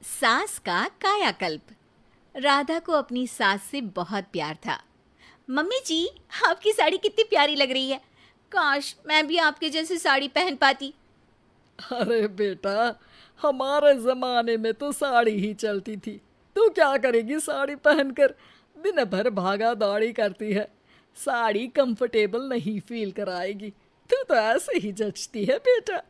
सास का कायाकल्प। राधा को अपनी सास से बहुत प्यार था। मम्मी जी, आपकी साड़ी कितनी प्यारी लग रही है। काश मैं भी आपके जैसी साड़ी पहन पाती। अरे बेटा, हमारे जमाने में तो साड़ी ही चलती थी। तू क्या करेगी साड़ी पहनकर? दिन भर भागा दौड़ी करती है। साड़ी कंफर्टेबल नहीं फील कराएगी। तू तो ऐसे ही जचती है बेटा।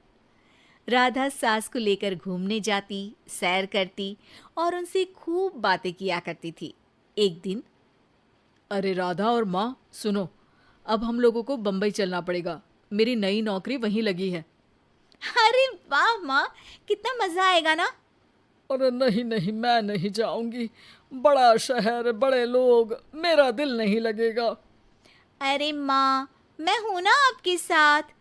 राधा सास को लेकर घूमने जाती, सैर करती और उनसे खूब बातें किया करती थी। एक दिन, अरे राधा और माँ सुनो, अब हम लोगों को बम्बई चलना पड़ेगा। मेरी नई नौकरी वहीं लगी है। अरे वाह माँ, कितना मजा आएगा ना। अरे नहीं नहीं, मैं नहीं जाऊंगी। बड़ा शहर, बड़े लोग, मेरा दिल नहीं लगेगा। अरे माँ, मैं हूं ना आपके साथ।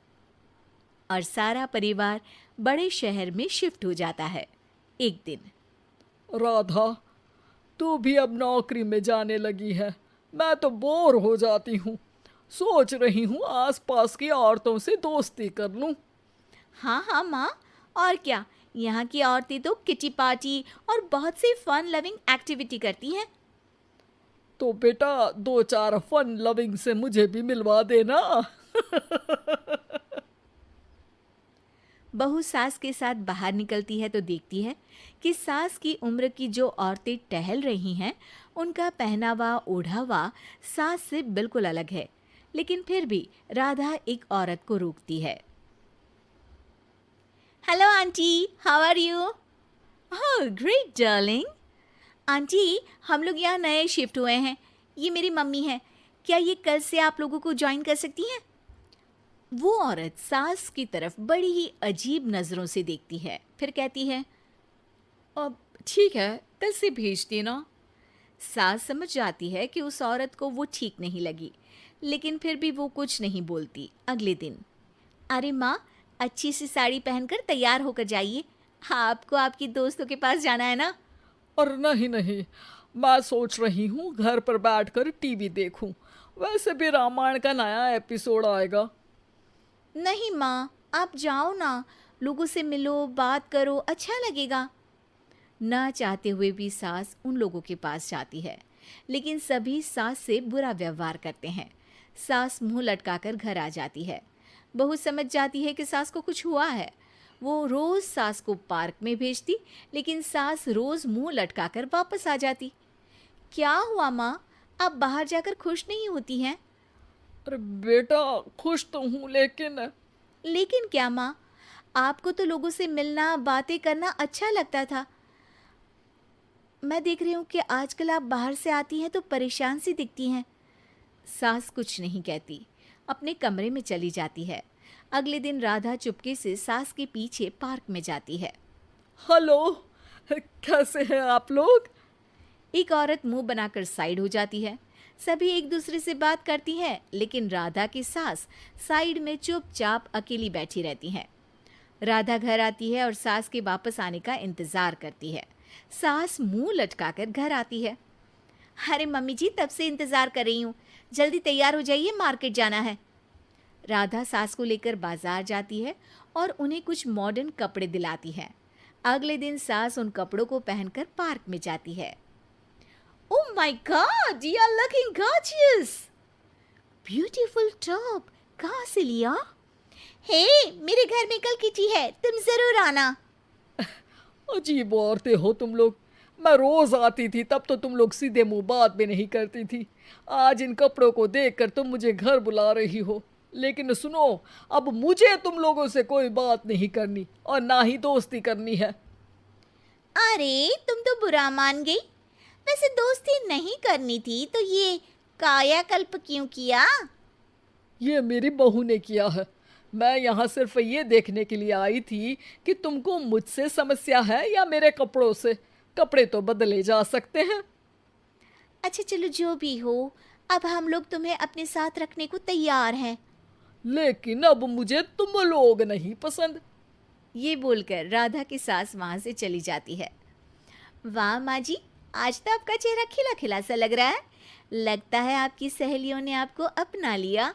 और सारा परिवार बड़े शहर में शिफ्ट हो जाता है। एक दिन, राधा, तू भी अब नौकरी में जाने लगी है। मैं तो बोर हो जाती हूँ। सोच रही हूँ आसपास की औरतों से दोस्ती कर लूँ। हाँ हाँ माँ, और क्या। यहाँ की औरतें तो किटी पार्टी और बहुत सी फन लविंग एक्टिविटी करती हैं। तो बेटा, दो चार फन लविंग से मुझे भी मिलवा देना। बहू सास के साथ बाहर निकलती है तो देखती है कि सास की उम्र की जो औरतें टहल रही हैं, उनका पहनावा ओढ़ावा सास से बिल्कुल अलग है। लेकिन फिर भी राधा एक औरत को रोकती है। Hello aunty, how are you? Oh great darling. Aunty, हम लोग यहाँ नए शिफ्ट हुए हैं। ये मेरी मम्मी है। क्या ये कल से आप लोगों को ज्वाइन कर सकती हैं? वो औरत सास की तरफ बड़ी ही अजीब नज़रों से देखती है, फिर कहती है, अब ठीक है, कल से भेज देना। सास समझ जाती है कि उस औरत को वो ठीक नहीं लगी, लेकिन फिर भी वो कुछ नहीं बोलती। अगले दिन, अरे माँ, अच्छी सी साड़ी पहनकर तैयार होकर जाइए। आपको आपकी दोस्तों के पास जाना है ना। और नहीं नहीं, मैं सोच रही हूँ घर पर बैठकर टीवी देखूं। वैसे भी रामायण का नया एपिसोड आएगा। नहीं माँ, आप जाओ ना, लोगों से मिलो, बात करो, अच्छा लगेगा। ना चाहते हुए भी सास उन लोगों के पास जाती है, लेकिन सभी सास से बुरा व्यवहार करते हैं। सास मुंह लटकाकर घर आ जाती है। बहू समझ जाती है कि सास को कुछ हुआ है। वो रोज सास को पार्क में भेजती, लेकिन सास रोज मुंह लटकाकर वापस आ जाती। क्या हुआ माँ, आप बाहर जाकर खुश नहीं होती हैं? अरे बेटा, खुश तो हूँ लेकिन लेकिन क्या माँ, आपको तो लोगों से मिलना, बातें करना अच्छा लगता था। मैं देख रही हूँ कि आजकल आप बाहर से आती हैं तो परेशान सी दिखती हैं। सास कुछ नहीं कहती, अपने कमरे में चली जाती है। अगले दिन राधा चुपके से सास के पीछे पार्क में जाती है। हेलो, कैसे हैं आप लोग? एक औरत मुंह बनाकर साइड हो जाती है। सभी एक दूसरे से बात करती हैं, लेकिन राधा की सास साइड में चुपचाप अकेली बैठी रहती हैं। राधा घर आती है और सास के वापस आने का इंतजार करती है। सास मुंह लटकाकर घर आती है। अरे मम्मी जी, तब से इंतजार कर रही हूँ, जल्दी तैयार हो जाइए, मार्केट जाना है। राधा सास को लेकर बाजार जाती है और उन्हें कुछ मॉडर्न कपड़े दिलाती है। अगले दिन सास उन कपड़ों को पहनकर पार्क में जाती है। Oh my god, you are looking gorgeous. Beautiful top, कहाँ से लिया? हे, मेरे घर में कल किटी है, तुम जरूर आना। अजीब औरतें हो तुम लोग। मैं रोज आती थी, तब तो तुम लोग सीधे मुंह बात भी नहीं करती थी। आज इन कपड़ों को देखकर तुम मुझे घर बुला रही हो। लेकिन सुनो, अब मुझे तुम लोगों से कोई बात नहीं करनी और ना ही दोस्ती करनी है। अरे तुम तो बुरा मान गई। वैसे दोस्ती नहीं करनी थी तो ये कायाकल्प क्यों किया? ये मेरी बहू ने किया है। मैं यहाँ सिर्फ ये देखने के लिए आई थी कि तुमको मुझसे समस्या है या मेरे कपड़ों से। कपड़े तो बदले जा सकते हैं। अच्छा चलो, जो भी हो, अब हम लोग तुम्हें अपने साथ रखने को तैयार हैं। लेकिन अब मुझे तुम लोग नहीं पसंद। ये बोलकर राधा की सास वहां से चली जाती है। वाह माँ जी, आज तो आपका चेहरा खिला खिला सा लग रहा है। लगता है आपकी सहेलियों ने आपको अपना लिया।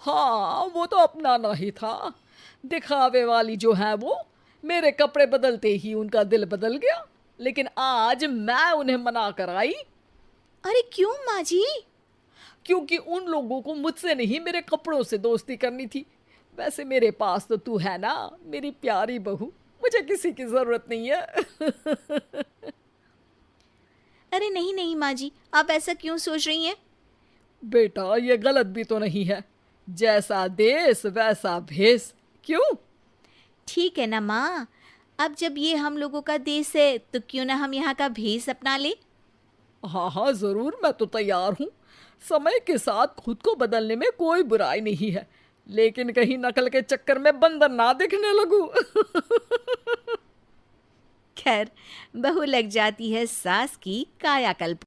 हाँ, वो तो अपनाना ही था। दिखावे वाली जो है वो, मेरे कपड़े बदलते ही उनका दिल बदल गया। लेकिन आज मैं उन्हें मना कर आई, अरे क्यों माँ जी? क्योंकि उन लोगों को मुझसे नहीं मेरे कपड़ों से दोस्ती करनी थी। वैसे मेरे पास तो तू है ना, मेरी प्यारी बहू, मुझे किसी की जरूरत नहीं है। अरे नहीं नहीं माँ जी, आप ऐसा क्यों सोच रही हैं? बेटा ये गलत भी तो नहीं है, जैसा देश वैसा भेष। क्यों? ठीक है ना माँ, अब जब ये हम लोगों का देश है तो क्यों ना हम यहाँ का भेष अपना ले। हाँ हाँ जरूर, मैं तो तैयार हूँ। समय के साथ खुद को बदलने में कोई बुराई नहीं है, लेकिन कहीं नकल के चक्कर में बंदर ना दिखने लगूं। खैर, बहू लग जाती है सास की कायाकल्प